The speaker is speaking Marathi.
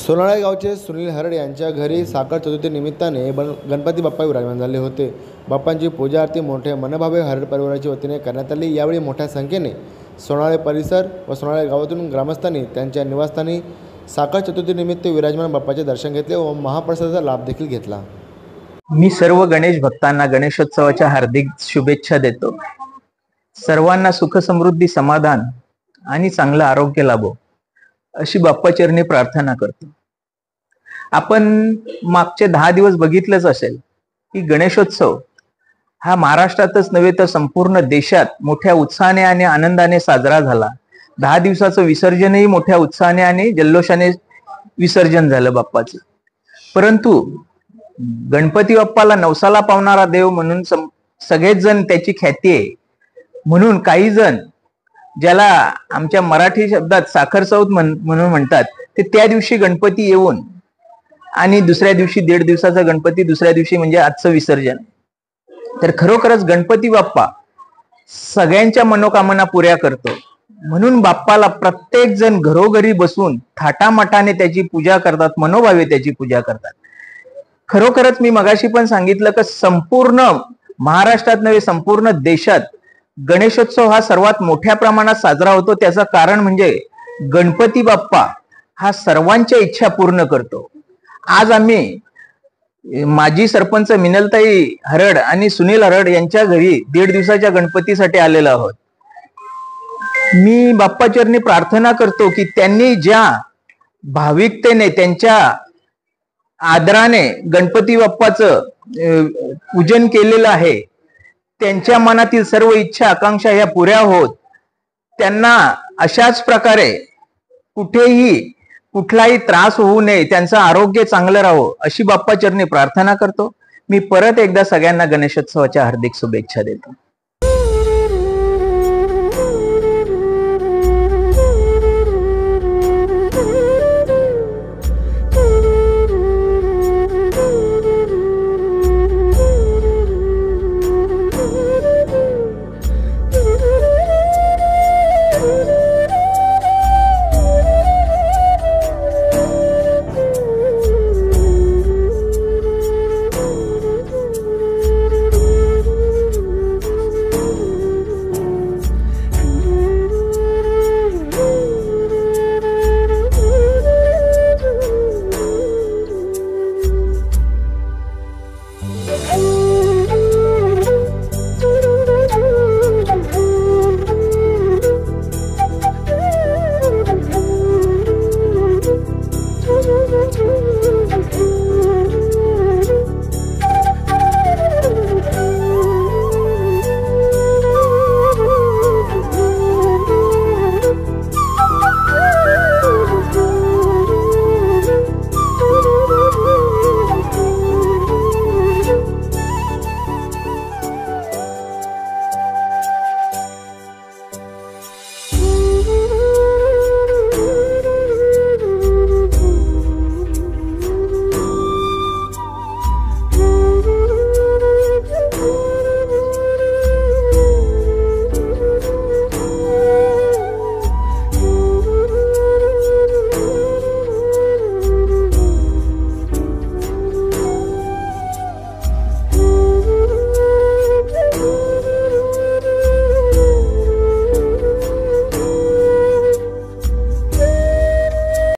सोनाळे गावचे सुनील हरड यांच्या घरी साखर चतुर्थी निमित्ताने गणपती बाप्पा विराजमान झाले होते। बाप्पांची पूजा आरती मोठ्या मनभावे हरड परिवाराच्या वतीने करण्यात आली। यावेळी मोठ्या संख्येने सोनाळे परिसर व सोनाळे गावातून ग्रामस्थांनी त्यांच्या निवासस्थानी साखर चतुर्थी निमित्त विराजमान बाप्पाचे दर्शन घेतले व महाप्रसादाचा लाभ देखील घेतला। मी सर्व गणेश भक्तांना गणेशोत्सवाच्या हार्दिक शुभेच्छा देतो। सर्वांना सुख समृद्धी समाधान आणि चांगलं आरोग्य लाभो अशी बाप्पाचरणी प्रार्थना करतो। आपण मागचे 10 दिवस बघितलंच असेल की गणेशोत्सव हा महाराष्ट्रातच नव्हे तर संपूर्ण देशात मोठ्या उत्साहाने आणि आनंदाने साजरा झाला। 10 दिवसाचं विसर्जनही मोठ्या उत्साहाने आणि जल्लोषाने विसर्जन झालं बाप्पाचं। परंतु गणपती बाप्पाला नवसाला पावणारा देव म्हणून सगळेच जण त्याची ख्याती आहे, म्हणून काही जण ज्याला आमच्या मराठी शब्दात साखर चौथ म्हणून म्हणतात ते त्या दिवशी गणपती येऊन आणि दुसऱ्या दिवशी 1.5 दिवसाचा गणपती, दुसऱ्या दिवशी म्हणजे आजचं विसर्जन। तर खरोखरच गणपती बाप्पा सगळ्यांच्या मनोकामना पुऱ्या करतो, म्हणून बाप्पाला प्रत्येक जण घरोघरी बसून थाटामाटाने त्याची पूजा करतात, मनोभावे त्याची पूजा करतात। खरोखरच मी मगाशी पण सांगितलं की संपूर्ण महाराष्ट्रात नव्हे संपूर्ण देशात गणेशोत्सव हा सर्वात मोठ्या प्रमाणात साजरा होतो। त्याचं कारण म्हणजे गणपती बाप्पा हा सर्वांच्या इच्छा पूर्ण करतो। आज आम्ही माजी सरपंच मिनलताई हरड आणि सुनील हरड यांच्या घरी 1.5 दिवसाच्या गणपतीसाठी आलेलो आहोत। मी बाप्पाचरणी प्रार्थना करतो की त्यांनी ज्या भाविकतेने त्यांच्या आदराने गणपती बाप्पाचं पूजन केलेलं आहे, त्यांच्या मनातील सर्व इच्छा आकांक्षा ह्या पुऱ्या होत त्यांना अशाच प्रकारे कुठलाही त्रास होऊ नये, त्यांचं आरोग्य चांगलं राहावं अशी बाप्पाचरणी प्रार्थना करतो। मी परत एकदा सगळ्यांना गणेशोत्सवाच्या हार्दिक शुभेच्छा देतो।